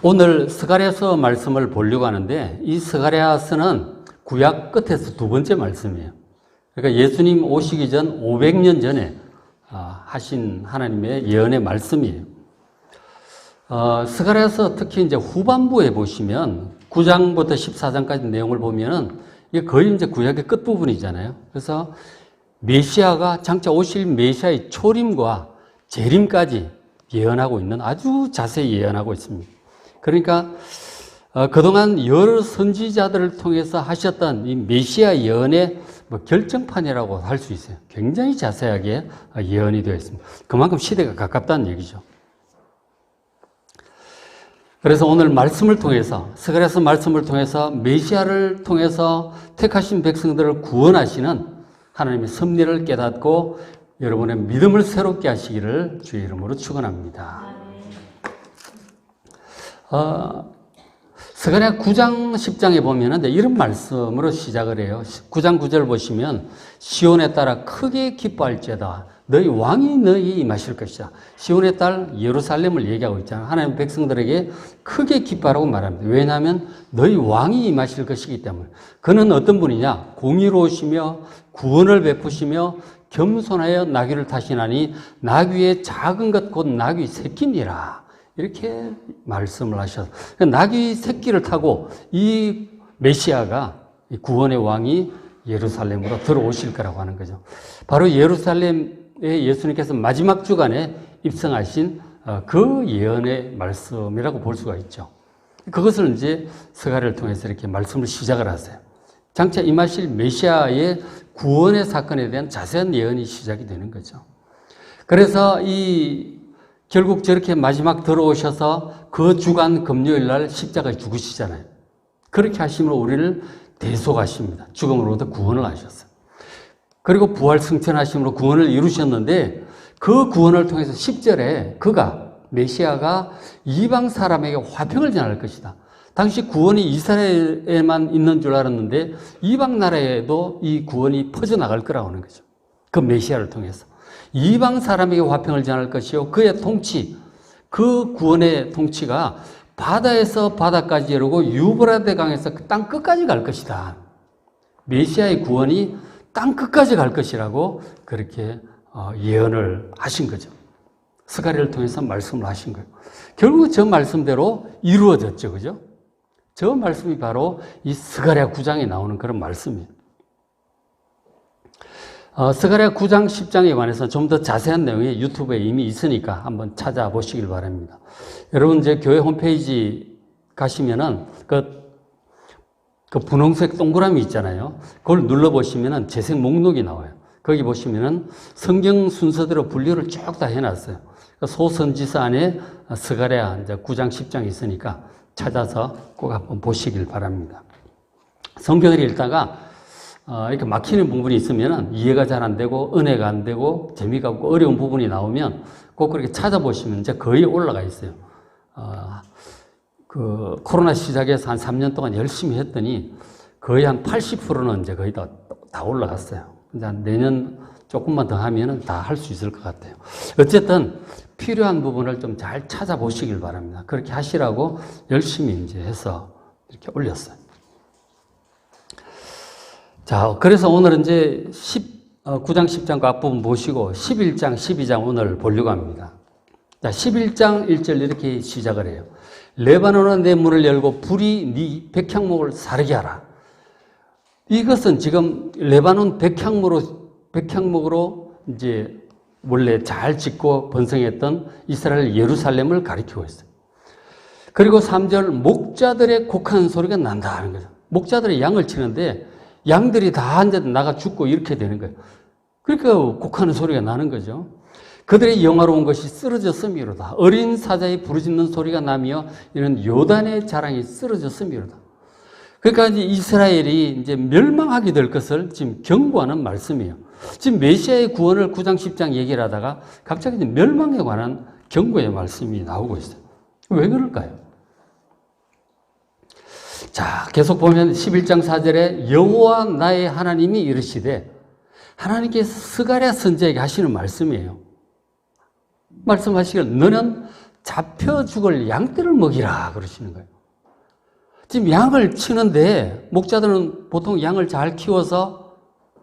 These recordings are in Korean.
오늘 스가랴서 말씀을 보려고 하는데 이 스가랴서는 구약 끝에서 두 번째 말씀이에요. 그러니까 예수님 오시기 전 500년 전에 하신 하나님의 예언의 말씀이에요. 스가랴서 특히 이제 후반부에 보시면 9장부터 14장까지 내용을 보면은 이게 거의 이제 구약의 끝부분이잖아요. 그래서 메시아가 장차 오실 메시아의 초림과 재림까지 예언하고 있는 아주 자세히 예언하고 있습니다. 그러니까 그동안 여러 선지자들을 통해서 하셨던 이 메시아 예언의 결정판이라고 할 수 있어요. 굉장히 자세하게 예언이 되어 있습니다. 그만큼 시대가 가깝다는 얘기죠. 그래서 오늘 말씀을 통해서, 스가랴서 말씀을 통해서 메시아를 통해서 택하신 백성들을 구원하시는 하나님의 섭리를 깨닫고 여러분의 믿음을 새롭게 하시기를 주의 이름으로 축원합니다. 스가랴 9장 10장에 보면은 이런 말씀으로 시작을 해요. 9장 9절 보시면 시온에 따라 크게 기뻐할지어다. 너희 왕이 너희 임하실 것이다. 시온의 딸 예루살렘을 얘기하고 있잖아요. 하나님 백성들에게 크게 기뻐하라고 말합니다. 왜냐하면 너희 왕이 임하실 것이기 때문에. 그는 어떤 분이냐? 공의로우시며 구원을 베푸시며 겸손하여 나귀를 타시나니 나귀의 작은 것 곧 나귀 새끼니라. 이렇게 말씀을 하셔서 나귀 새끼를 타고 이 메시아가 이 구원의 왕이 예루살렘으로 들어오실 거라고 하는 거죠. 바로 예루살렘에 예수님께서 마지막 주간에 입성하신 그 예언의 말씀이라고 볼 수가 있죠. 그것을 이제 스가랴를 통해서 이렇게 말씀을 시작을 하세요. 장차 임하실 메시아의 구원의 사건에 대한 자세한 예언이 시작이 되는 거죠. 그래서 결국 저렇게 마지막 들어오셔서 그 주간 금요일 날 십자가에 죽으시잖아요. 그렇게 하심으로 우리를 대속하십니다. 죽음으로부터 구원을 하셨어요. 그리고 부활 승천하심으로 구원을 이루셨는데 그 구원을 통해서 10절에 메시아가 이방 사람에게 화평을 전할 것이다. 당시 구원이 이스라엘에만 있는 줄 알았는데 이방 나라에도 이 구원이 퍼져나갈 거라고 하는 거죠. 그 메시아를 통해서. 이방 사람에게 화평을 전할 것이요. 그의 통치, 그 구원의 통치가 바다에서 바다까지 이르고 유브라데 강에서 땅 끝까지 갈 것이다. 메시아의 구원이 땅 끝까지 갈 것이라고 그렇게 예언을 하신 거죠. 스가랴를 통해서 말씀을 하신 거예요. 결국 저 말씀대로 이루어졌죠. 그죠? 저 말씀이 바로 이 스가랴 9장에 나오는 그런 말씀이에요. 스가랴 9장 10장에 관해서 좀 더 자세한 내용이 유튜브에 이미 있으니까 한번 찾아보시길 바랍니다. 여러분 이제 교회 홈페이지 가시면은 그 분홍색 동그라미 있잖아요. 그걸 눌러보시면은 재생 목록이 나와요. 거기 보시면은 성경 순서대로 분류를 쭉 다 해놨어요. 소선지서 안에 스가랴 이제 9장 10장이 있으니까 찾아서 꼭 한번 보시길 바랍니다. 성경을 읽다가 이렇게 막히는 부분이 있으면 이해가 잘 안 되고 은혜가 안 되고 재미가 없고 어려운 부분이 나오면 꼭 그렇게 찾아보시면 이제 거의 올라가 있어요. 그 코로나 시작해서 한 3년 동안 열심히 했더니 거의 한 80%는 이제 거의 다 올라갔어요. 이제 내년 조금만 더 하면은 다 할 수 있을 것 같아요. 어쨌든 필요한 부분을 좀 잘 찾아보시길 바랍니다. 그렇게 하시라고 열심히 이제 해서 이렇게 올렸어요. 자, 그래서 오늘은 이제 9장 10장 그 앞부분 보시고 11장 12장 오늘 보려고 합니다. 자, 11장 1절 이렇게 시작을 해요. 레바논은 내 문을 열고 불이 네 백향목을 사르게 하라. 이것은 지금 레바논 백향목으로 이제 원래 잘 짓고 번성했던 이스라엘 예루살렘을 가리키고 있어요. 그리고 3절 목자들의 곡하는 소리가 난다 하는 거죠. 목자들이 양을 치는데 양들이 다 이제 나가 죽고 이렇게 되는 거예요. 그러니까 곡하는 소리가 나는 거죠. 그들의 영화로운 것이 쓰러졌음이로다. 어린 사자의 부르짖는 소리가 나며 이런 요단의 자랑이 쓰러졌음이로다. 그러니까 이제 이스라엘이 이제 멸망하게 될 것을 지금 경고하는 말씀이에요. 지금 메시아의 구원을 9장 10장 얘기를 하다가 갑자기 이제 멸망에 관한 경고의 말씀이 나오고 있어요. 왜 그럴까요? 자, 계속 보면 11장 4절에 여호와 나의 하나님이 이르시되, 하나님께서 스가랴 선지자에게 하시는 말씀이에요. 말씀하시길 너는 잡혀 죽을 양떼를 먹이라 그러시는 거예요. 지금 양을 치는데 목자들은 보통 양을 잘 키워서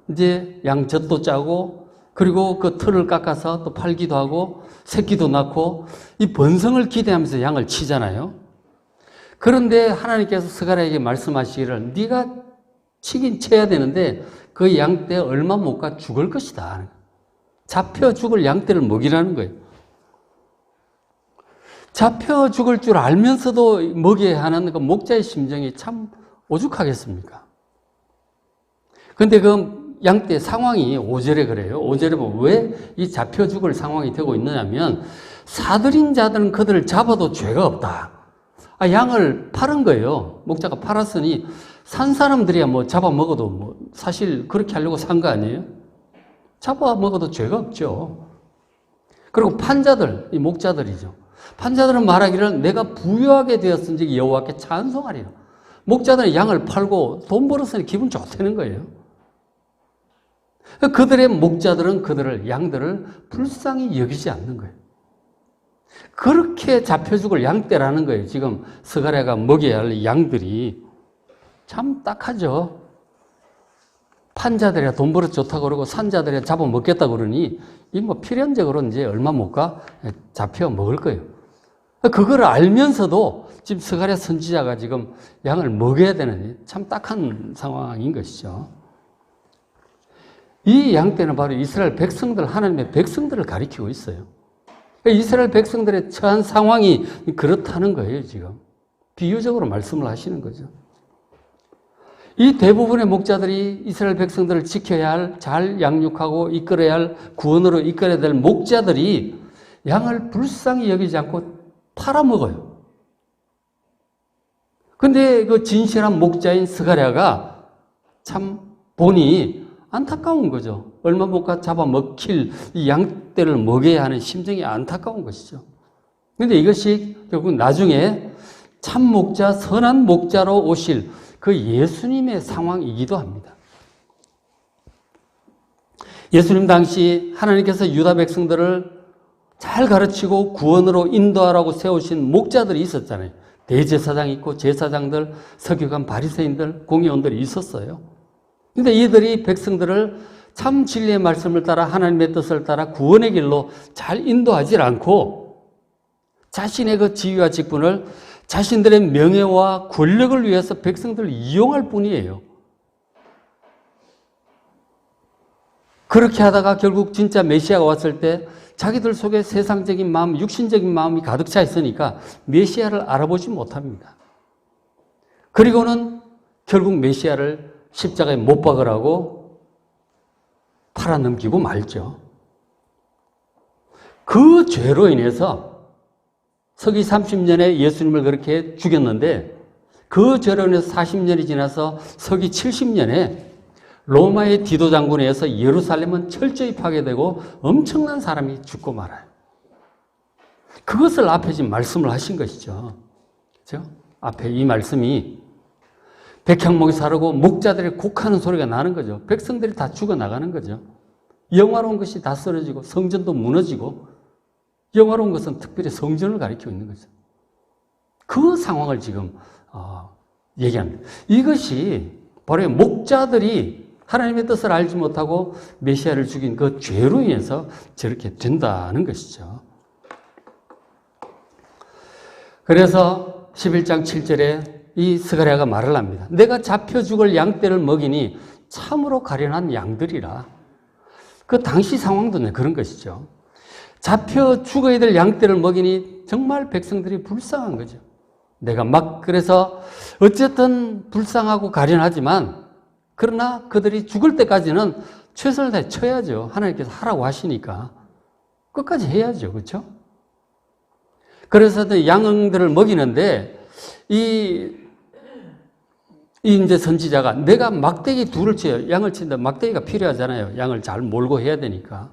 이제 양젖도 짜고 그리고 그 털을 깎아서 또 팔기도 하고 새끼도 낳고 이 번성을 기대하면서 양을 치잖아요. 그런데 하나님께서 스가랴에게 말씀하시기를 네가 치긴 쳐야 되는데 그 양떼 얼마 못 가 죽을 것이다. 잡혀 죽을 양떼를 먹이라는 거예요. 잡혀 죽을 줄 알면서도 먹여야 하는 그 목자의 심정이 참 오죽하겠습니까? 그런데 그 양떼 상황이 5절에 그래요. 5절에 보면 왜 이 잡혀 죽을 상황이 되고 있느냐면 사들인 자들은 그들을 잡아도 죄가 없다. 양을 팔은 거예요. 목자가 팔았으니 산 사람들이야 뭐 잡아먹어도 뭐 사실 그렇게 하려고 산 거 아니에요? 잡아먹어도 죄가 없죠. 그리고 판자들, 이 목자들이죠. 판자들은 말하기를 내가 부유하게 되었은지 여호와께 찬송하리라. 목자들은 양을 팔고 돈 벌었으니 기분 좋다는 거예요. 그들의 목자들은 그들을 양들을 불쌍히 여기지 않는 거예요. 그렇게 잡혀 죽을 양떼라는 거예요. 지금 스가랴가 먹여야 할 양들이 참 딱하죠. 판자들이야 돈 벌어 좋다고 그러고 산자들이야 잡아먹겠다고 그러니 이 뭐 필연적으로 이제 얼마 못 가 잡혀 먹을 거예요. 그걸 알면서도 지금 스가랴 선지자가 지금 양을 먹여야 되는 참 딱한 상황인 것이죠. 이 양떼는 바로 이스라엘 백성들, 하나님의 백성들을 가리키고 있어요. 이스라엘 백성들의 처한 상황이 그렇다는 거예요, 지금. 비유적으로 말씀을 하시는 거죠. 이 대부분의 목자들이 이스라엘 백성들을 지켜야 할, 잘 양육하고 이끌어야 할, 구원으로 이끌어야 될 목자들이 양을 불쌍히 여기지 않고 팔아먹어요. 근데 그 진실한 목자인 스가랴가 참 보니 안타까운 거죠. 얼마 못 가 잡아먹힐 이 양떼를 먹여야 하는 심정이 안타까운 것이죠. 그런데 이것이 결국 나중에 참 목자, 선한 목자로 오실 그 예수님의 상황이기도 합니다. 예수님 당시 하나님께서 유다 백성들을 잘 가르치고 구원으로 인도하라고 세우신 목자들이 있었잖아요. 대제사장 있고 제사장들, 서기관, 바리새인들, 공의원들이 있었어요. 근데 이들이 백성들을 참 진리의 말씀을 따라 하나님의 뜻을 따라 구원의 길로 잘 인도하지 않고 자신의 그 지위와 직분을 자신들의 명예와 권력을 위해서 백성들을 이용할 뿐이에요. 그렇게 하다가 결국 진짜 메시아가 왔을 때 자기들 속에 세상적인 마음, 육신적인 마음이 가득 차 있으니까 메시아를 알아보지 못합니다. 그리고는 결국 메시아를 십자가에 못 박으라고 팔아넘기고 말죠. 그 죄로 인해서 서기 30년에 예수님을 그렇게 죽였는데 그 죄로 인해서 40년이 지나서 서기 70년에 로마의 디도 장군에 의해서 예루살렘은 철저히 파괴되고 엄청난 사람이 죽고 말아요. 그것을 앞에 지금 말씀을 하신 것이죠. 그렇죠? 앞에 이 말씀이 백향목이 사르고 목자들이 곡하는 소리가 나는 거죠. 백성들이 다 죽어나가는 거죠. 영화로운 것이 다 쓰러지고 성전도 무너지고 영화로운 것은 특별히 성전을 가리키고 있는 거죠. 그 상황을 지금 얘기합니다. 이것이 바로 목자들이 하나님의 뜻을 알지 못하고 메시아를 죽인 그 죄로 인해서 저렇게 된다는 것이죠. 그래서 11장 7절에 이 스가랴가 말을 합니다. 내가 잡혀 죽을 양떼를 먹이니 참으로 가련한 양들이라. 그 당시 상황도 그런 것이죠. 잡혀 죽어야 될 양떼를 먹이니 정말 백성들이 불쌍한 거죠. 내가 그래서 어쨌든 불쌍하고 가련하지만 그러나 그들이 죽을 때까지는 최선을 다해 쳐야죠. 하나님께서 하라고 하시니까 끝까지 해야죠. 그렇죠? 그래서 양들을 먹이는데 이제 선지자가 내가 막대기 둘을 쳐요. 양을 치는데 막대기가 필요하잖아요. 양을 잘 몰고 해야 되니까.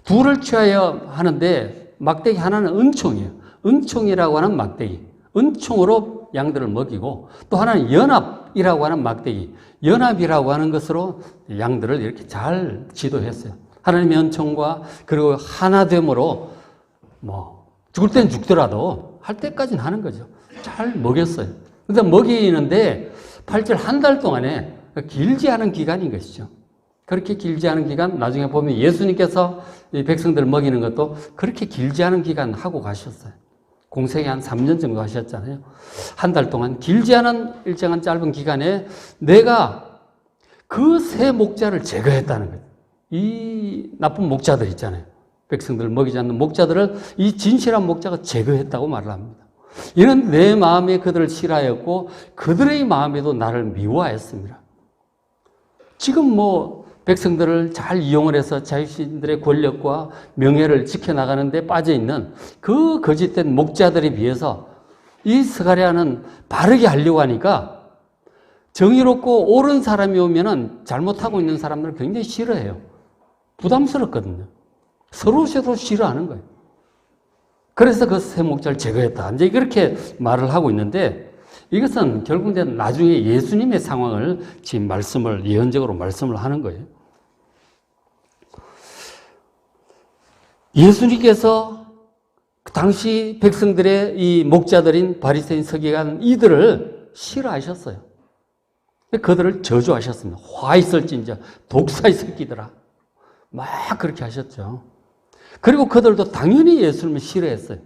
둘을 쳐야 하는데 막대기 하나는 은총이에요. 은총이라고 하는 막대기. 은총으로 양들을 먹이고 또 하나는 연합이라고 하는 막대기. 연합이라고 하는 것으로 양들을 이렇게 잘 지도했어요. 하나님의 은총과 그리고 하나됨으로 죽을 땐 죽더라도 할 때까지는 하는 거죠. 잘 먹였어요. 근데 먹이는데 8절 한 달 동안에 길지 않은 기간인 것이죠. 그렇게 길지 않은 기간, 나중에 보면 예수님께서 이 백성들을 먹이는 것도 그렇게 길지 않은 기간 하고 가셨어요. 공생에 한 3년 정도 하셨잖아요. 한 달 동안 길지 않은 일정한 짧은 기간에 내가 그 새 목자를 제거했다는 거예요. 이 나쁜 목자들 있잖아요. 백성들을 먹이지 않는 목자들을 이 진실한 목자가 제거했다고 말을 합니다. 이는 내 마음에 그들을 싫어하였고 그들의 마음에도 나를 미워하였습니다. 지금 백성들을 잘 이용을 해서 자신들의 권력과 명예를 지켜나가는 데 빠져있는 그 거짓된 목자들에 비해서 이 스가랴는 바르게 하려고 하니까 정의롭고 옳은 사람이 오면은 잘못하고 있는 사람들은 굉장히 싫어해요. 부담스럽거든요. 서로 싫어하는 거예요. 그래서 그 새 목자를 제거했다. 이제 그렇게 말을 하고 있는데 이것은 결국 이제 나중에 예수님의 상황을 지금 예언적으로 말씀을 하는 거예요. 예수님께서 당시 백성들의 이 목자들인 바리새인 서기관 이들을 싫어하셨어요. 그들을 저주하셨습니다. 화 있을진저 독사의 새끼들아. 막 그렇게 하셨죠. 그리고 그들도 당연히 예수님을 싫어했어요.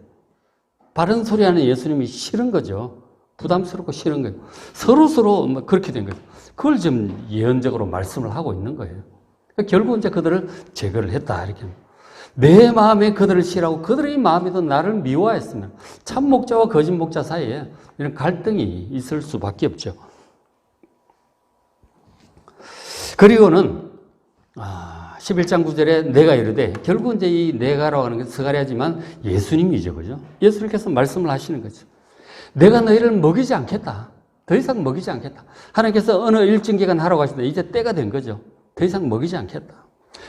바른 소리 하는 예수님이 싫은 거죠. 부담스럽고 싫은 거예요. 서로 그렇게 된 거예요. 그걸 지금 예언적으로 말씀을 하고 있는 거예요. 결국 이제 그들을 제거를 했다. 이렇게. 내 마음에 그들을 싫어하고 그들의 마음에도 나를 미워했으면 참 목자와 거짓 목자 사이에 이런 갈등이 있을 수밖에 없죠. 그리고는 11장 9절에 내가 이르되 결국 이제 이 내가라고 하는 게 스가랴지만 예수님이죠. 그죠? 예수님께서 말씀을 하시는 거죠. 내가 너희를 먹이지 않겠다. 더 이상 먹이지 않겠다. 하나님께서 어느 일정 기간 하러 가신다. 이제 때가 된 거죠. 더 이상 먹이지 않겠다.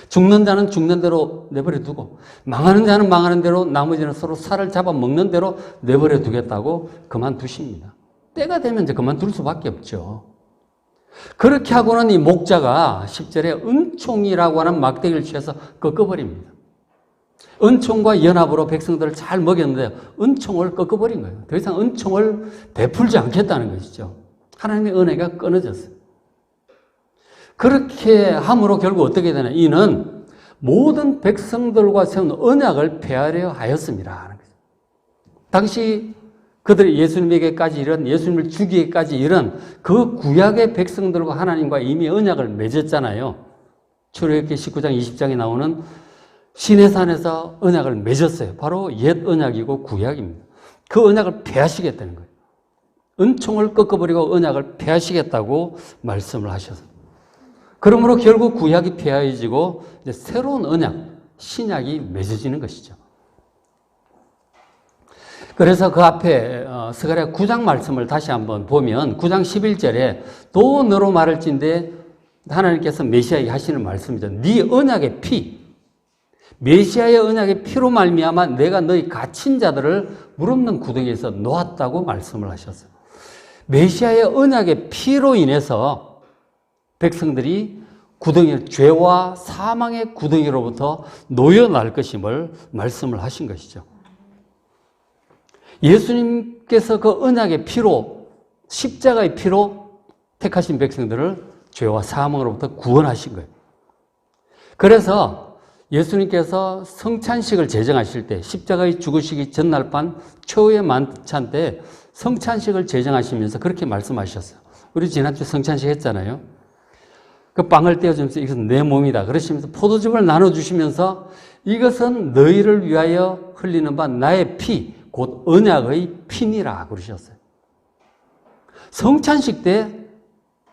죽는 자는 죽는 대로 내버려 두고 망하는 자는 망하는 대로 나머지는 서로 살을 잡아먹는 대로 내버려 두겠다고 그만두십니다. 때가 되면 이제 그만둘 수밖에 없죠. 그렇게 하고는 이 목자가 10절에 은총이라고 하는 막대기를 취해서 꺾어버립니다. 은총과 연합으로 백성들을 잘 먹였는데 은총을 꺾어버린 거예요. 더 이상 은총을 베풀지 않겠다는 것이죠. 하나님의 은혜가 끊어졌어요. 그렇게 함으로 결국 어떻게 되나? 이는 모든 백성들과 세운 언약을 폐하려 하였습니다. 당시 그들이 예수님에게까지 이른, 예수님을 죽이기까지 이른 그 구약의 백성들과 하나님과 이미 언약을 맺었잖아요. 출애굽기 19장 20장에 나오는 시내산에서 언약을 맺었어요. 바로 옛 언약이고 구약입니다. 그 언약을 폐하시겠다는 거예요. 은총을 꺾어버리고 언약을 폐하시겠다고 말씀을 하셔서. 그러므로 결국 구약이 폐하여지고 이제 새로운 언약, 신약이 맺어지는 것이죠. 그래서 그 앞에 스가랴 9장 말씀을 다시 한번 보면 9장 11절에 또 너로 말할진대 하나님께서 메시아에게 하시는 말씀이죠. 네 언약의 피, 메시아의 언약의 피로 말미암아 내가 너희 갇힌 자들을 물 없는 구덩이에서 놓았다고 말씀을 하셨어요. 메시아의 언약의 피로 인해서 백성들이 죄와 사망의 구덩이로부터 놓여날 것임을 말씀을 하신 것이죠. 예수님께서 그 언약의 피로, 십자가의 피로 택하신 백성들을 죄와 사망으로부터 구원하신 거예요. 그래서 예수님께서 성찬식을 제정하실 때, 십자가의 죽으시기 전날 밤 초유의 만찬 때 성찬식을 제정하시면서 그렇게 말씀하셨어요. 우리 지난주 성찬식 했잖아요. 그 빵을 떼어주면서 이것은 내 몸이다. 그러시면서 포도즙을 나눠주시면서 이것은 너희를 위하여 흘리는 바 나의 피, 곧 언약의 피니라 그러셨어요. 성찬식 때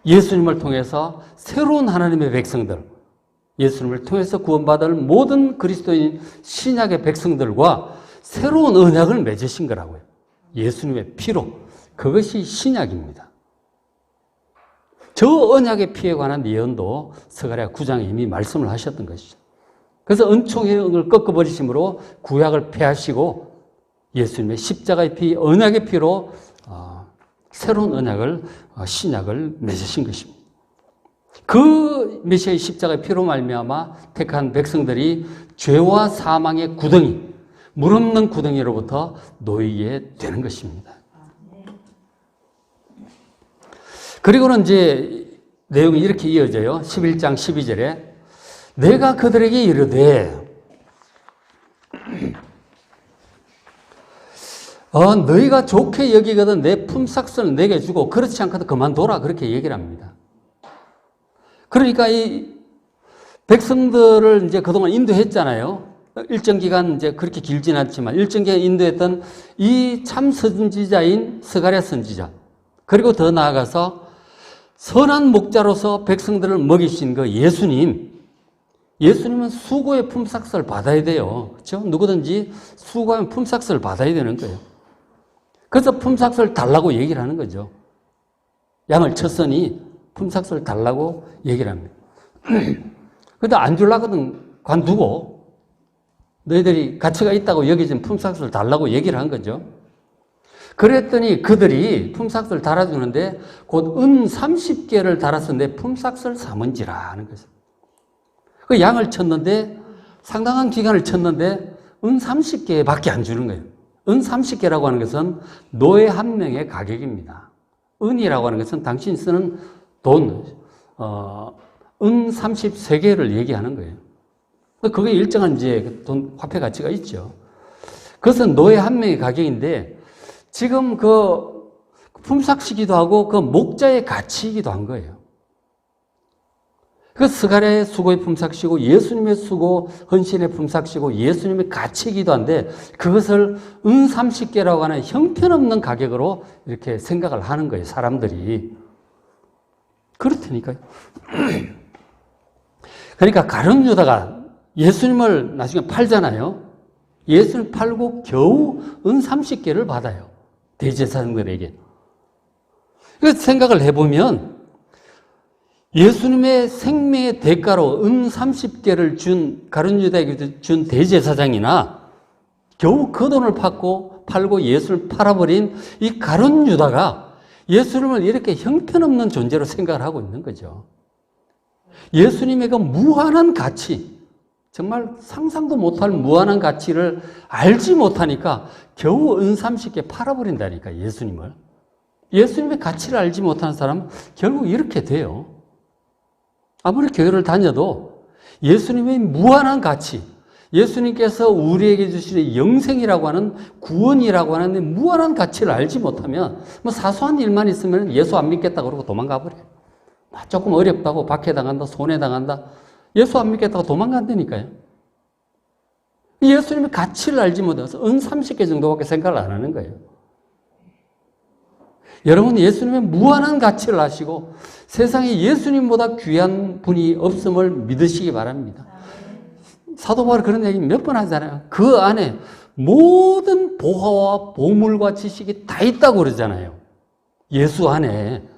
예수님을 통해서 새로운 하나님의 백성들, 예수님을 통해서 구원받을 모든 그리스도인 신약의 백성들과 새로운 언약을 맺으신 거라고요. 예수님의 피로. 그것이 신약입니다. 저 언약의 피에 관한 예언도 스가랴 9장에 이미 말씀을 하셨던 것이죠. 그래서 은총을 꺾어버리심으로 구약을 폐하시고 예수님의 십자가의 피, 언약의 피로 새로운 언약을, 신약을 맺으신 것입니다. 그 메시아의 십자가의 피로 말미암아 택한 백성들이 죄와 사망의 구덩이, 물 없는 구덩이로부터 놓이게 되는 것입니다. 그리고는 이제 내용이 이렇게 이어져요. 11장 12절에 내가 그들에게 이르되 너희가 좋게 여기거든 내 품삯을 내게 주고 그렇지 않거든 그만둬라 그렇게 얘기를 합니다. 그러니까 이 백성들을 이제 그동안 인도했잖아요. 일정 기간 이제 그렇게 길진 않지만 일정 기간 인도했던 이 참 선지자인 스가랴 선지자 그리고 더 나아가서 선한 목자로서 백성들을 먹이신 그 예수님은 수고의 품삯을 받아야 돼요. 그렇죠? 누구든지 수고하면 품삯을 받아야 되는 거예요. 그래서 품삯을 달라고 얘기를 하는 거죠. 양을 쳤으니 품삯을 달라고 얘기를 합니다. 근데 안 주려거든 관두고 너희들이 가치가 있다고 여기진 품삯을 달라고 얘기를 한 거죠. 그랬더니 그들이 품삯을 달아주는데 곧 은 30개를 달아서 내 품삯을 삼은지라 하는 거죠. 그 양을 쳤는데 상당한 기간을 쳤는데 은 30개밖에 안 주는 거예요. 은 30개라고 하는 것은 노예 한 명의 가격입니다. 은이라고 하는 것은 당신이 쓰는 돈, 은 33개를 얘기하는 거예요. 그게 일정한 이제 돈, 화폐 가치가 있죠. 그것은 노예 한 명의 가격인데 지금 그 품삯이기도 하고 그 목자의 가치이기도 한 거예요. 그 스가랴의 수고의 품삯이고 예수님의 수고, 헌신의 품삯이고 예수님의 가치이기도 한데 그것을 은 30개라고 하는 형편없는 가격으로 이렇게 생각을 하는 거예요, 사람들이. 그렇다니까요. 그러니까 가룟 유다가 예수님을 나중에 팔잖아요. 예수님 팔고 겨우 은 30개를 받아요. 대제사장들에게. 그래서 생각을 해보면 예수님의 생명의 대가로 은 30개를 준 가룟 유다에게 준 대제사장이나 겨우 그 돈을 팔고 예수를 팔아버린 이 가룟 유다가 예수님을 이렇게 형편없는 존재로 생각을 하고 있는 거죠. 예수님의 그 무한한 가치, 정말 상상도 못할 무한한 가치를 알지 못하니까 겨우 은 30개 팔아버린다니까, 예수님을. 예수님의 가치를 알지 못하는 사람은 결국 이렇게 돼요. 아무리 교회를 다녀도 예수님의 무한한 가치, 예수님께서 우리에게 주시는 영생이라고 하는 구원이라고 하는 무한한 가치를 알지 못하면 뭐 사소한 일만 있으면 예수 안 믿겠다 그러고 도망가 버려요. 조금 어렵다고 박해당한다, 손해당한다. 예수 안 믿겠다고 도망간다니까요. 예수님의 가치를 알지 못해서 은 30개 정도밖에 생각을 안 하는 거예요. 여러분, 예수님의 무한한 가치를 아시고 세상에 예수님보다 귀한 분이 없음을 믿으시기 바랍니다. 사도 바울이 그런 얘기 몇 번 하잖아요. 그 안에 모든 보화와 보물과 지식이 다 있다고 그러잖아요. 예수 안에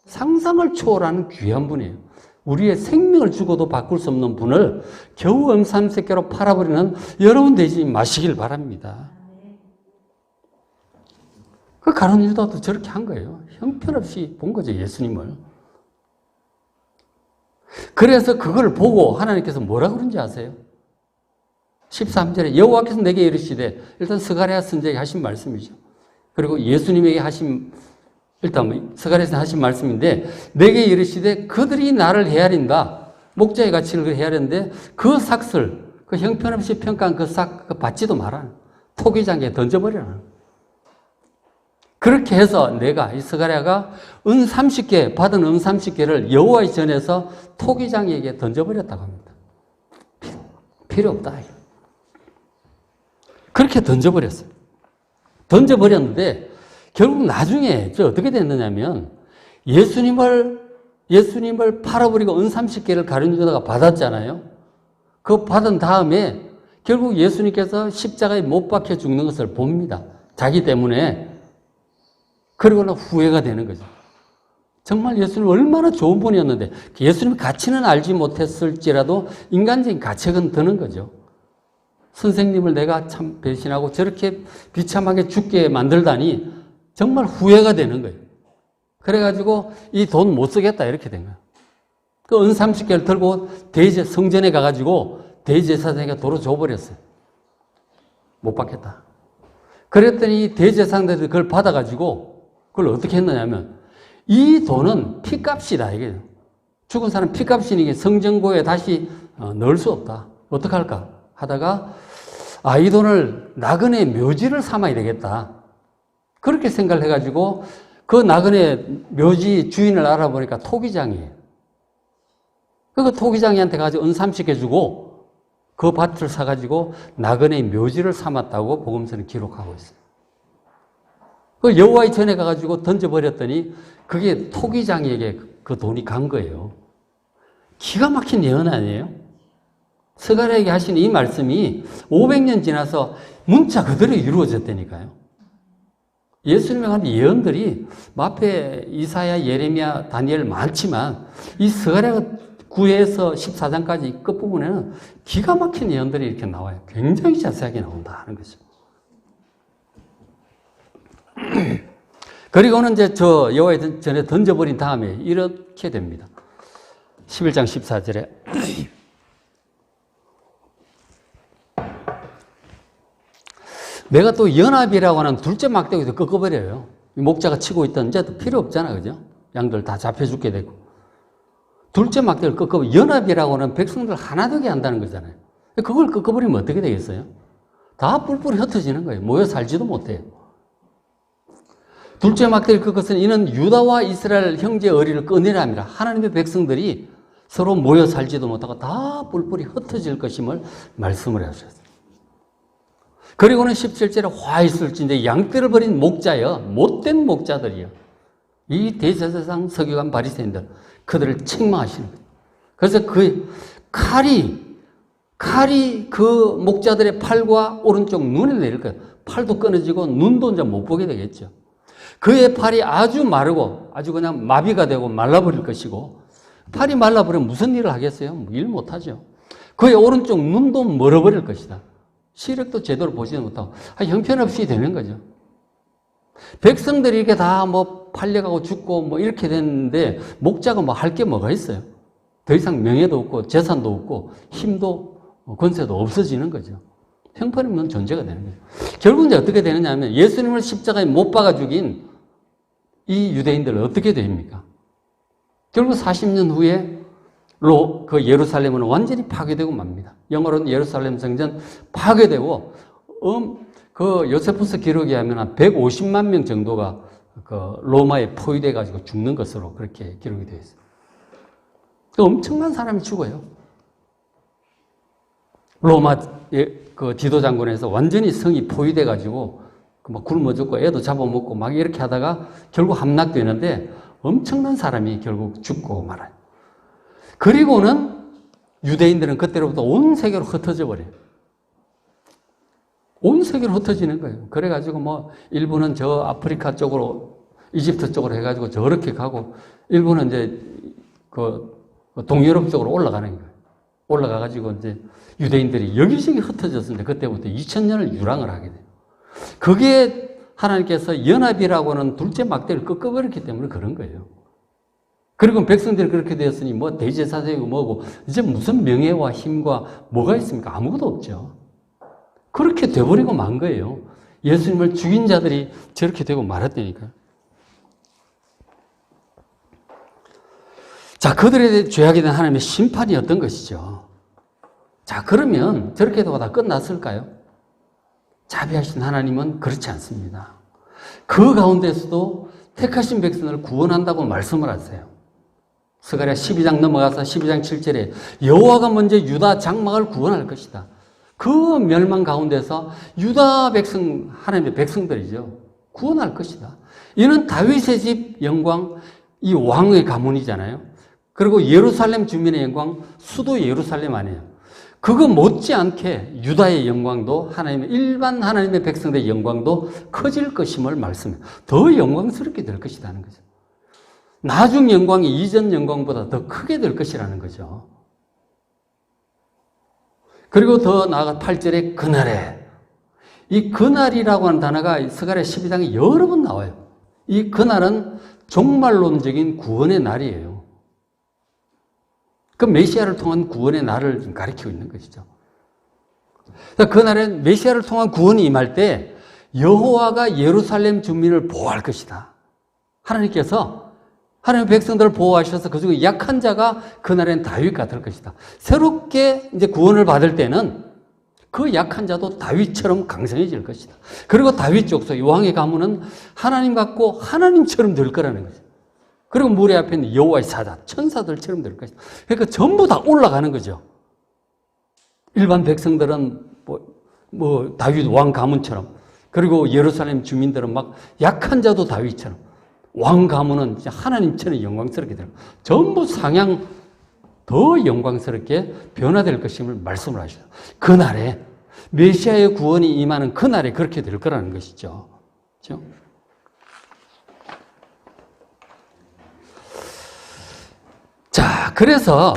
상상을 초월하는 귀한 분이에요. 우리의 생명을 주고도 바꿀 수 없는 분을 겨우 은 30개로 팔아버리는 여러분 되지 마시길 바랍니다. 그 가룟 유다도 저렇게 한 거예요. 형편없이 본 거죠, 예수님을. 그래서 그걸 보고 하나님께서 뭐라 그런지 아세요? 13절에 여호와께서 내게 이르시되, 일단 스가랴 선지자에게 하신 말씀이죠. 그리고 예수님에게 하신, 일단 스가랴에서 하신 말씀인데, 내게 이르시되 그들이 나를 헤아린다. 목자의 가치를 헤아렸는데 그 삭슬, 그 형편없이 평가한 그 삭, 그 받지도 마라. 토기장에 던져버려라. 그렇게 해서 내가, 이 스가랴가 은 30개, 받은 은 30개를 여호와의 전에서 토기장에게 던져버렸다고 합니다. 필요 없다. 그렇게 던져버렸어요. 던져버렸는데 결국 나중에 어떻게 됐느냐면 예수님을 팔아버리고 은 30개를 가룟 유다가 받았잖아요. 그거 받은 다음에 결국 예수님께서 십자가에 못 박혀 죽는 것을 봅니다. 자기 때문에. 그러고는 후회가 되는 거죠. 정말 예수님 얼마나 좋은 분이었는데 예수님 가치는 알지 못했을지라도 인간적인 가치는 드는 거죠. 선생님을 내가 참 배신하고 저렇게 비참하게 죽게 만들다니 정말 후회가 되는 거예요. 그래가지고 이 돈 못 쓰겠다 이렇게 된 거예요. 그 은 30개를 들고 성전에 가가지고 대제사장에게 도로 줘버렸어요. 못 받겠다. 그랬더니 대제사장들이 그걸 받아가지고 그걸 어떻게 했느냐면 이 돈은 피값이다 이게. 죽은 사람 피값이니 성전고에 다시 넣을 수 없다. 어떻게 할까 하다가 이 돈을 나그네 묘지를 삼아야 되겠다. 그렇게 생각을 해가지고 그 나그네 묘지 주인을 알아보니까 토기장이에요. 그 토기장이한테 가서 은 30개 주고 그 밭을 사가지고 나그네 묘지를 삼았다고 복음서는 기록하고 있어요. 그 여호와의 전에 가가지고 던져버렸더니 그게 토기장에게 그 돈이 간 거예요. 기가 막힌 예언 아니에요? 스가랴에게 하신 이 말씀이 500년 지나서 문자 그대로 이루어졌다니까요. 예수님이 하는 예언들이 앞에 이사야, 예레미야, 다니엘 많지만 이 스가랴 9에서 14장까지 끝부분에는 기가 막힌 예언들이 이렇게 나와요. 굉장히 자세하게 나온다 하는 거죠. 그리고는 이제 저 여호와의 전에 던져버린 다음에 이렇게 됩니다. 11장 14절에 내가 또 연합이라고 하는 둘째 막대기에서 꺾어버려요. 목자가 치고 있던 이제 필요 없잖아, 그죠? 양들 다 잡혀죽게 되고. 둘째 막대기를 꺾어버려. 연합이라고 하는 백성들 하나 되게 한다는 거잖아요. 그걸 꺾어버리면 어떻게 되겠어요? 다 뿔뿔이 흩어지는 거예요. 모여 살지도 못해요. 둘째 막대기를 꺾었으니 이는 유다와 이스라엘 형제 어리를 끊으라 함이라. 하나님의 백성들이 서로 모여 살지도 못하고 다 뿔뿔이 흩어질 것임을 말씀을 하셨어요. 그리고는 17절에 화 있을진데 양떼를 버린 목자여, 못된 목자들이요. 이 대제사장 서기관 바리새인들, 그들을 책망하시는 거예요. 그래서 그 칼이 그 목자들의 팔과 오른쪽 눈에 내릴 거예요. 팔도 끊어지고 눈도 이제 못 보게 되겠죠. 그의 팔이 아주 마르고 아주 그냥 마비가 되고 말라버릴 것이고, 팔이 말라버리면 무슨 일을 하겠어요? 일 못하죠. 그의 오른쪽 눈도 멀어버릴 것이다. 시력도 제대로 보지도 못하고 형편없이 되는 거죠. 백성들이 이렇게 다 뭐 팔려가고 죽고 뭐 이렇게 됐는데 목자가 뭐 할 게 뭐가 있어요? 더 이상 명예도 없고 재산도 없고 힘도 권세도 없어지는 거죠. 형편없는 존재가 되는 거죠. 결국 이제 어떻게 되느냐 하면 예수님을 십자가에 못 박아 죽인 이 유대인들은 어떻게 됩니까? 결국 40년 후에 그 예루살렘은 완전히 파괴되고 맙니다. 영어로는 예루살렘 성전 파괴되고, 그 요세푸스 기록에 하면 한 150만 명 정도가 그 로마에 포위돼가지고 죽는 것으로 그렇게 기록이 되어 있어요. 엄청난 사람이 죽어요. 로마의 그 디도 장군에서 완전히 성이 포위돼가지고 막 굶어 죽고 애도 잡아먹고 막 이렇게 하다가 결국 함락되는데 엄청난 사람이 결국 죽고 말아요. 그리고는 유대인들은 그때로부터 온 세계로 흩어져 버려요. 온 세계로 흩어지는 거예요. 그래가지고 뭐 일부는 저 아프리카 쪽으로, 이집트 쪽으로 해가지고 저렇게 가고, 일부는 이제 그 동유럽 쪽으로 올라가는 거예요. 올라가가지고 이제 유대인들이 여기저기 흩어졌는데 그때부터 2000년을 유랑을 하게 돼요. 그게 하나님께서 연합이라고 하는 둘째 막대를 꺾어버렸기 때문에 그런 거예요. 그리고 백성들이 그렇게 되었으니 뭐 대제사장이고 뭐고 이제 무슨 명예와 힘과 뭐가 있습니까? 아무것도 없죠. 그렇게 돼버리고 만 거예요. 예수님을 죽인 자들이 저렇게 되고 말았다니까요. 자, 그들에 대해 죄악에 대한 하나님의 심판이 어떤 것이죠? 자, 그러면 저렇게 되고 다 끝났을까요? 자비하신 하나님은 그렇지 않습니다. 그 가운데서도 택하신 백성을 구원한다고 말씀을 하세요. 스가랴 12장 넘어가서 12장 7절에 여호와가 먼저 유다 장막을 구원할 것이다. 그 멸망 가운데서 유다 백성, 하나님의 백성들이죠. 구원할 것이다. 이는 다윗의 집 영광, 이 왕의 가문이잖아요. 그리고 예루살렘 주민의 영광, 수도 예루살렘 아니에요. 그거 못지않게 유다의 영광도 일반 하나님의 백성들의 영광도 커질 것임을 말씀해요. 더 영광스럽게 될 것이라는 거죠. 나중 영광이 이전 영광보다 더 크게 될 것이라는 거죠. 그리고 더 나아가 8절에 그날에, 이 그날이라고 하는 단어가 스가랴 12장에 여러 번 나와요. 이 그날은 종말론적인 구원의 날이에요. 그 메시아를 통한 구원의 날을 지금 가리키고 있는 것이죠. 그날엔 메시아를 통한 구원이 임할 때 여호와가 예루살렘 주민을 보호할 것이다. 하나님께서 하나님의 백성들을 보호하셔서 그 중에 약한 자가 그날엔 다윗과 될 것이다. 새롭게 이제 구원을 받을 때는 그 약한 자도 다윗처럼 강성해질 것이다. 그리고 다윗 족속 왕의 가문은 하나님 같고 하나님처럼 될 거라는 거죠. 그리고 무리 앞에 있는 여호와의 사자, 천사들처럼 될 것이다. 그러니까 전부 다 올라가는 거죠. 일반 백성들은 다윗 왕 가문처럼, 그리고 예루살렘 주민들은 막 약한 자도 다윗처럼, 왕 가문은 하나님처럼 영광스럽게 될 거예요. 전부 상향 더 영광스럽게 변화될 것임을 말씀을 하시죠. 그날에 메시아의 구원이 임하는 그날에 그렇게 될 거라는 것이죠. 그렇죠? 자, 그래서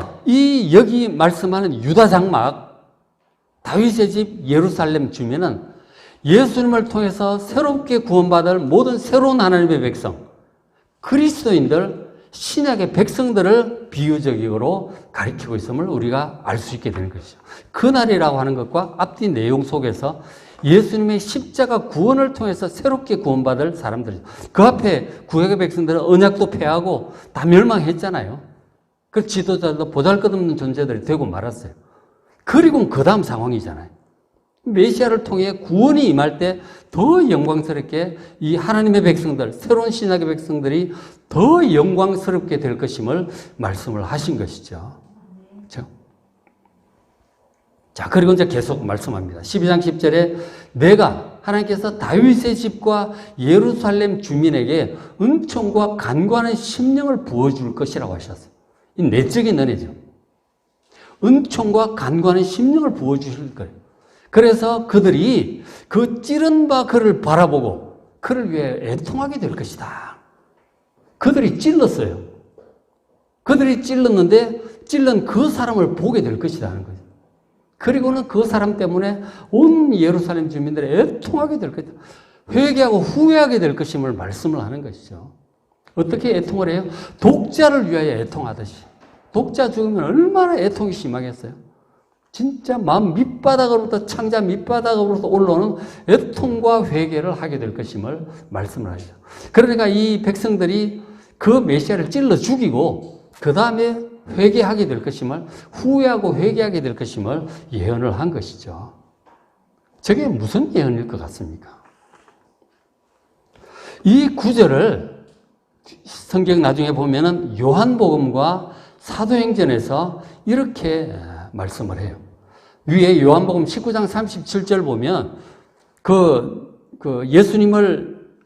여기 말씀하는 유다 장막, 다윗의 집 예루살렘 주민은 예수님을 통해서 새롭게 구원받을 모든 새로운 하나님의 백성, 그리스도인들, 신약의 백성들을 비유적으로 가리키고 있음을 우리가 알 수 있게 되는 것이죠. 그날이라고 하는 것과 앞뒤 내용 속에서 예수님의 십자가 구원을 통해서 새롭게 구원받을 사람들이죠. 그 앞에 구약의 백성들은 언약도 폐하고 다 멸망했잖아요. 그 지도자도 보잘것없는 존재들이 되고 말았어요. 그리고 그 다음 상황이잖아요. 메시아를 통해 구원이 임할 때 더 영광스럽게 이 하나님의 백성들, 새로운 신약의 백성들이 더 영광스럽게 될 것임을 말씀을 하신 것이죠. 그렇죠? 자, 그리고 이제 계속 말씀합니다. 12장 10절에 내가 하나님께서 다윗의 집과 예루살렘 주민에게 은총과 간구하는 심령을 부어줄 것이라고 하셨어요. 이 내적인 은혜죠. 은총과 간구하는 심령을 부어주실 거예요. 그래서 그들이 그 찌른 바 그를 바라보고 그를 위해 애통하게 될 것이다. 그들이 찔렀어요. 그들이 찔렀는데 찔른 그 사람을 보게 될 것이다 하는 거죠. 그리고는 그 사람 때문에 온 예루살렘 주민들이 애통하게 될 것이다. 회개하고 후회하게 될 것임을 말씀을 하는 것이죠. 어떻게 애통을 해요? 독자를 위하여 애통하듯이. 독자 죽으면 얼마나 애통이 심하겠어요? 진짜 마음 밑바닥으로부터, 창자 밑바닥으로부터 올라오는 애통과 회개를 하게 될 것임을 말씀을 하시죠. 그러니까 이 백성들이 그 메시아를 찔러 죽이고 그 다음에 회개하게 될 것임을, 후회하고 회개하게 될 것임을 예언을 한 것이죠. 저게 무슨 예언일 것 같습니까? 이 구절을 성경 나중에 보면은 요한복음과 사도행전에서 이렇게 말씀을 해요. 위에 요한복음 19장 37절 보면 예수님을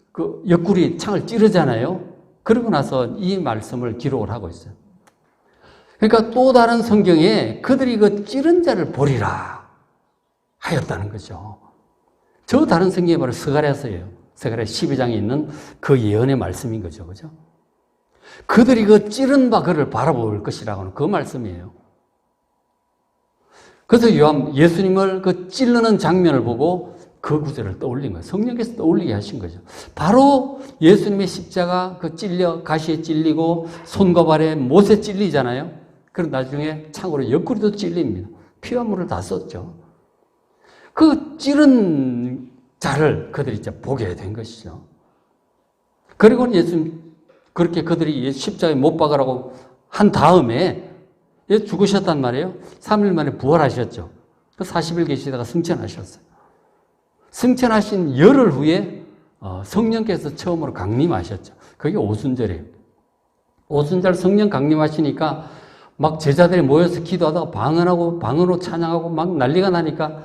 옆구리 창을 찌르잖아요. 그러고 나서 이 말씀을 기록을 하고 있어요. 그러니까 또 다른 성경에 그들이 그 찌른 자를 보리라 하였다는 거죠. 저 다른 성경이 바로 스가랴서예요. 스가랴 12장에 있는 그 예언의 말씀인 거죠. 그죠? 그들이 그 찌른 바 그를 바라볼 것이라고 하는 그 말씀이에요. 그래서 예수님을 그 찌르는 장면을 보고 그 구절을 떠올린 거예요. 성령께서 떠올리게 하신 거죠. 바로 예수님의 십자가 가시에 찔리고 손과 발에 못에 찔리잖아요. 그럼 나중에 창으로 옆구리도 찔립니다. 피와 물을 다 썼죠. 그 찌른 자를 그들이 이제 보게 된 것이죠. 그리고 예수님, 그렇게 그들이 십자가에 못 박으라고 한 다음에 죽으셨단 말이에요. 3일 만에 부활하셨죠. 40일 계시다가 승천하셨어요. 승천하신 열흘 후에 성령께서 처음으로 강림하셨죠. 그게 오순절이에요. 오순절 성령 강림하시니까 막 제자들이 모여서 기도하다가 방언으로 찬양하고 막 난리가 나니까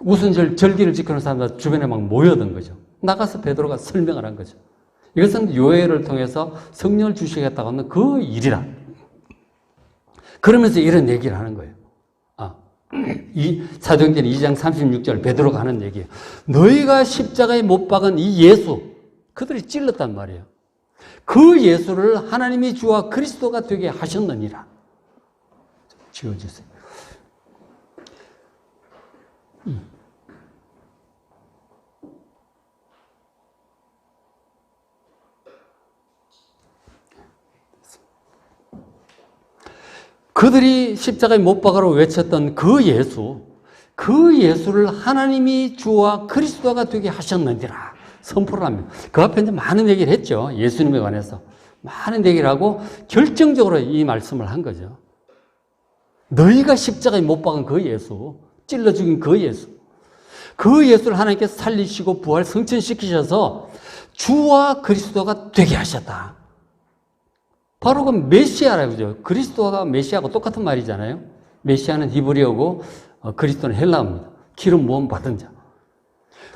오순절 절기를 지키는 사람들 주변에 막 모여든 거죠. 나가서 베드로가 설명을 한 거죠. 이것은 요해를 통해서 성령을 주시겠다고 하는 그 일이라. 그러면서 이런 얘기를 하는 거예요. 이 사도행전 2장 36절 베드로가 하는 얘기예요. 너희가 십자가에 못 박은 이 예수, 그들이 찔렀단 말이에요. 그 예수를 하나님이 주와 그리스도가 되게 하셨느니라. 지워주세요. 그들이 십자가에 못 박으라고 외쳤던 그 예수, 그 그 예수를 하나님이 주와 그리스도가 되게 하셨느니라 선포를 합니다. 그 앞에 이제 많은 얘기를 했죠. 예수님에 관해서. 많은 얘기를 하고 결정적으로 이 말씀을 한 거죠. 너희가 십자가에 못 박은 그 예수, 찔러 죽인 그 예수, 그 예수를 하나님께서 살리시고 부활 성천시키셔서 주와 그리스도가 되게 하셨다. 바로 그 메시아라고 그러죠. 그리스도가 메시아하고 똑같은 말이잖아요. 메시아는 히브리어고 그리스도는 헬라어입니다. 기름 부음 받은 자.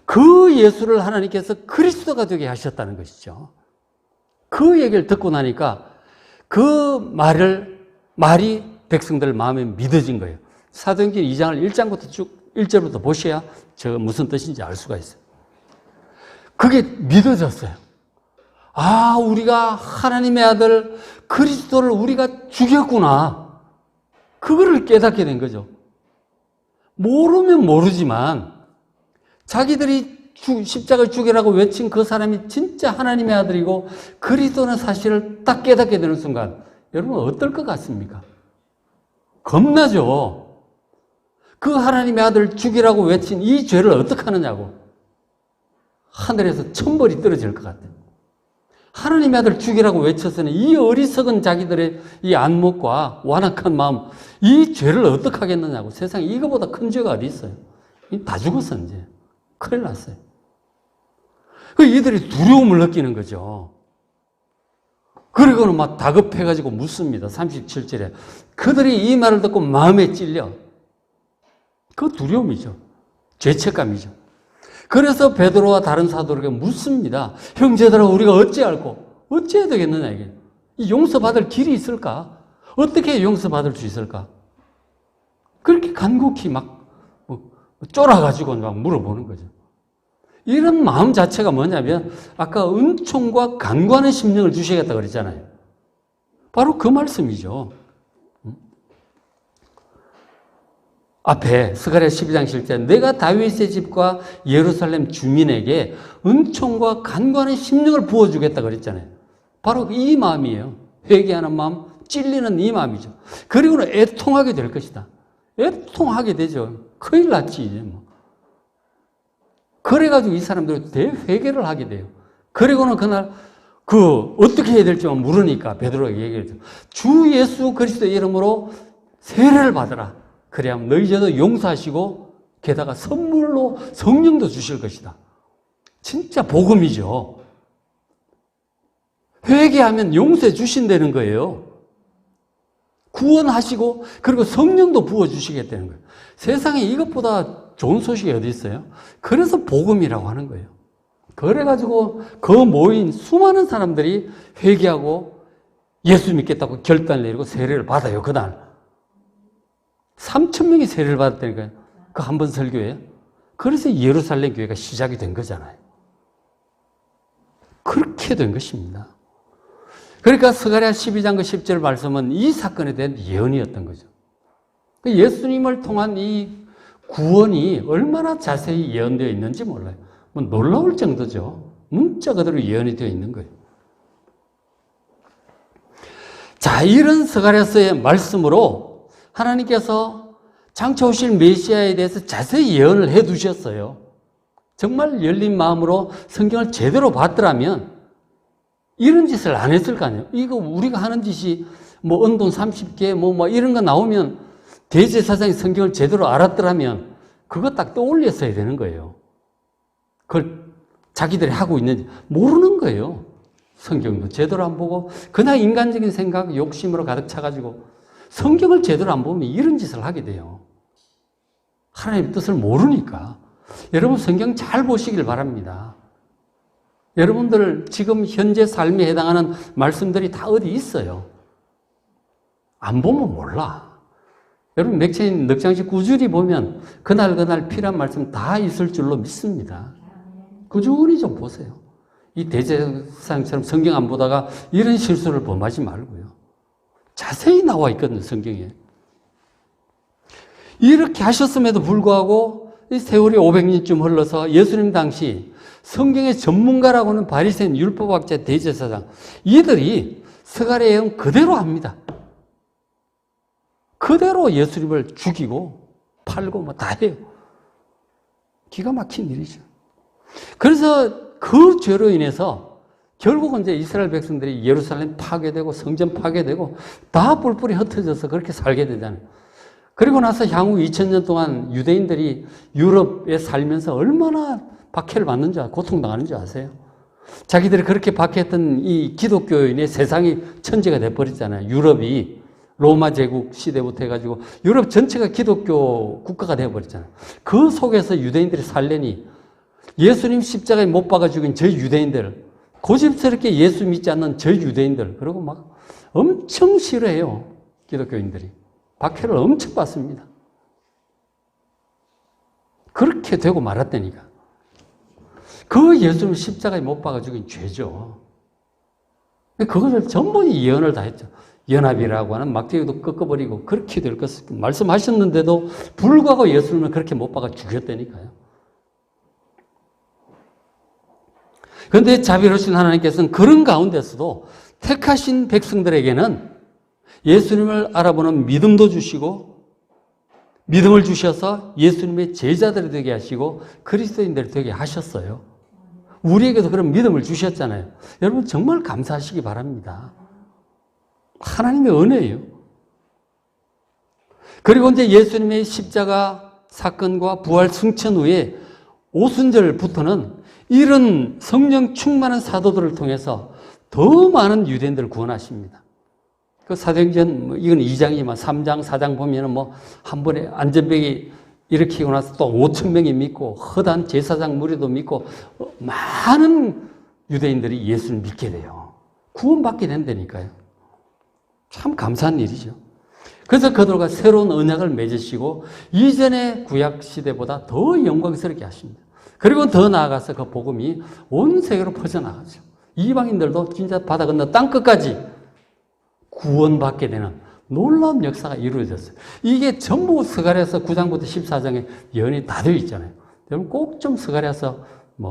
그 예수를 하나님께서 그리스도가 되게 하셨다는 것이죠. 그 얘기를 듣고 나니까 그 말이 백성들 마음에 믿어진 거예요. 사도행전 2장을 1장부터 쭉 1절부터 보셔야 저 무슨 뜻인지 알 수가 있어요. 그게 믿어졌어요. 아, 우리가 하나님의 아들 그리스도를 우리가 죽였구나. 그거를 깨닫게 된 거죠. 모르면 모르지만 자기들이 십자가를 죽이라고 외친 그 사람이 진짜 하나님의 아들이고 그리스도는 사실을 딱 깨닫게 되는 순간 여러분 어떨 것 같습니까? 겁나죠. 그 하나님의 아들을 죽이라고 외친 이 죄를 어떻게 하느냐고. 하늘에서 천벌이 떨어질 것 같아요. 하나님의 아들 죽이라고 외쳤으니 이 어리석은 자기들의 이 안목과 완악한 마음, 이 죄를 어떻게 하겠느냐고. 세상에 이거보다 큰 죄가 어디 있어요? 다 죽었어 이제. 큰일 났어요. 이들이 두려움을 느끼는 거죠. 그리고는 막 다급해가지고 묻습니다. 37절에. 그들이 이 말을 듣고 마음에 찔려. 그 두려움이죠. 죄책감이죠. 그래서 베드로와 다른 사도에게 묻습니다. 형제들아, 우리가 어찌할꼬? 어찌해야 되겠느냐, 이게. 이 용서받을 길이 있을까? 어떻게 용서받을 수 있을까? 그렇게 간곡히 막 쫄아가지고 막 물어보는 거죠. 이런 마음 자체가 뭐냐면 아까 은총과 간구하는 심령을 주시겠다 그랬잖아요. 바로 그 말씀이죠. 앞에 스가랴 12장 7절 내가 다윗의 집과 예루살렘 주민에게 은총과 간구하는 심령을 부어주겠다 그랬잖아요. 바로 이 마음이에요. 회개하는 마음, 찔리는 이 마음이죠. 그리고는 애통하게 될 것이다. 애통하게 되죠. 큰일 났지 이제 뭐. 그래가지고 이 사람들이 대회개를 하게 돼요. 그리고는 그날 어떻게 해야 될지 물으니까 베드로에게 얘기했죠. 주 예수 그리스도의 이름으로 세례를 받으라. 그래야 너희 죄도 용서하시고 게다가 선물로 성령도 주실 것이다. 진짜 복음이죠. 회개하면 용서해 주신다는 거예요. 구원하시고 그리고 성령도 부어주시겠다는 거예요. 세상에 이것보다 좋은 소식이 어디 있어요? 그래서 복음이라고 하는 거예요. 그래가지고 그 모인 수많은 사람들이 회개하고 예수 믿겠다고 결단을 내리고 세례를 받아요. 그날 3,000명이 세례를 받았다니까요. 그 한 번 설교에. 그래서 예루살렘 교회가 시작이 된 거잖아요. 그렇게 된 것입니다. 그러니까 스가랴 12장 그 10절 말씀은 이 사건에 대한 예언이었던 거죠. 예수님을 통한 이 구원이 얼마나 자세히 예언되어 있는지 몰라요. 뭐 놀라울 정도죠. 문자 그대로 예언이 되어 있는 거예요. 자, 이런 스가랴서의 말씀으로 하나님께서 장차 오실 메시아에 대해서 자세히 예언을 해 두셨어요. 정말 열린 마음으로 성경을 제대로 봤더라면 이런 짓을 안 했을 거 아니에요. 이거 우리가 하는 짓이 뭐 언돈 30개 뭐 이런 거 나오면 대제사장이 성경을 제대로 알았더라면 그거 딱 떠올렸어야 되는 거예요. 그걸 자기들이 하고 있는지 모르는 거예요. 성경도 제대로 안 보고 그냥 인간적인 생각, 욕심으로 가득 차가지고 성경을 제대로 안 보면 이런 짓을 하게 돼요. 하나님의 뜻을 모르니까. 여러분 성경 잘 보시길 바랍니다. 여러분들 지금 현재 삶에 해당하는 말씀들이 다 어디 있어요. 안 보면 몰라. 여러분 맥체인 넉장씩 꾸준히 보면 그날 필요한 말씀 다 있을 줄로 믿습니다. 꾸준히 좀 보세요. 이 대제사장처럼 성경 안 보다가 이런 실수를 범하지 말고요. 자세히 나와 있거든요, 성경에. 이렇게 하셨음에도 불구하고 이 세월이 500년쯤 흘러서 예수님 당시 성경의 전문가라고는 바리새인 율법학자 대제사장 이들이 스가랴의 예언 그대로 합니다. 그대로 예수님을 죽이고 팔고 뭐 다 해요. 기가 막힌 일이죠. 그래서 그 죄로 인해서 결국은 이제 이스라엘 백성들이 예루살렘 파괴되고 성전 파괴되고 다 뿔뿔이 흩어져서 그렇게 살게 되잖아요. 그리고 나서 향후 2000년 동안 유대인들이 유럽에 살면서 얼마나 박해를 받는 줄, 고통당하는 줄 아세요? 자기들이 그렇게 박해했던 이 기독교인의 세상이 천지가 돼버렸잖아요. 유럽이 로마 제국 시대부터 해가지고 유럽 전체가 기독교 국가가 돼버렸잖아요. 그 속에서 유대인들이 살려니 예수님 십자가에 못 박아 죽인 저 유대인들, 고집스럽게 예수 믿지 않는 저 유대인들, 그리고 막 엄청 싫어해요. 기독교인들이. 박해를 엄청 받습니다. 그렇게 되고 말았다니까. 그 예수님 십자가에 못 박아 죽인 죄죠. 그것을 전부 예언을 다 했죠. 연합이라고 하는 막대기도 꺾어버리고 그렇게 될 것을 말씀하셨는데도 불구하고 예수님을 그렇게 못 박아 죽였다니까요. 그런데 자비로우신 하나님께서는 그런 가운데서도 택하신 백성들에게는 예수님을 알아보는 믿음도 주시고 믿음을 주셔서 예수님의 제자들이 되게 하시고 그리스도인들이 되게 하셨어요. 우리에게도 그런 믿음을 주셨잖아요. 여러분 정말 감사하시기 바랍니다. 하나님의 은혜예요. 그리고 이제 예수님의 십자가 사건과 부활 승천 후에 오순절부터는 이런 성령 충만한 사도들을 통해서 더 많은 유대인들을 구원하십니다. 그 사도행전 이건 2장이지만 3장, 4장 보면은 한 번에 안전병이 일으키고 나서 또 5,000명이 믿고 허다한 제사장 무리도 믿고 많은 유대인들이 예수를 믿게 돼요. 구원받게 된다니까요. 참 감사한 일이죠. 그래서 그들과 새로운 언약을 맺으시고 이전의 구약 시대보다 더 영광스럽게 하십니다. 그리고 더 나아가서 그 복음이 온 세계로 퍼져나가죠. 이방인들도 진짜 바다 건너 땅끝까지 구원받게 되는 놀라운 역사가 이루어졌어요. 이게 전부 스가랴서 9장부터 14장에 예언이 다 되어 있잖아요. 여러분 꼭 좀 스가랴서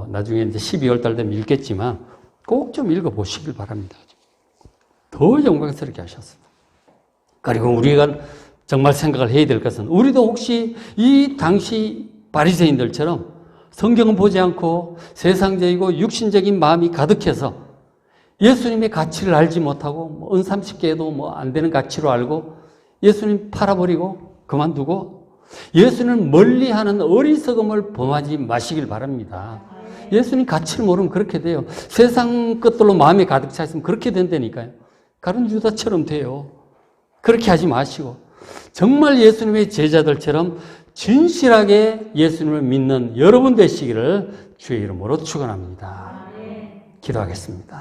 나중에 이제 12월 달 되면 읽겠지만 꼭 좀 읽어보시길 바랍니다. 더 영광스럽게 하셨습니다. 그리고 우리가 정말 생각을 해야 될 것은 우리도 혹시 이 당시 바리새인들처럼 성경은 보지 않고 세상적이고 육신적인 마음이 가득해서 예수님의 가치를 알지 못하고 은삼십계도 안 되는 가치로 알고 예수님 팔아버리고 그만두고 예수님을 멀리하는 어리석음을 범하지 마시길 바랍니다. 예수님 가치를 모르면 그렇게 돼요. 세상 것들로 마음이 가득 차 있으면 그렇게 된다니까요. 가룟 유다처럼 돼요. 그렇게 하지 마시고 정말 예수님의 제자들처럼 진실하게 예수님을 믿는 여러분 되시기를 주의 이름으로 축원합니다. 기도하겠습니다.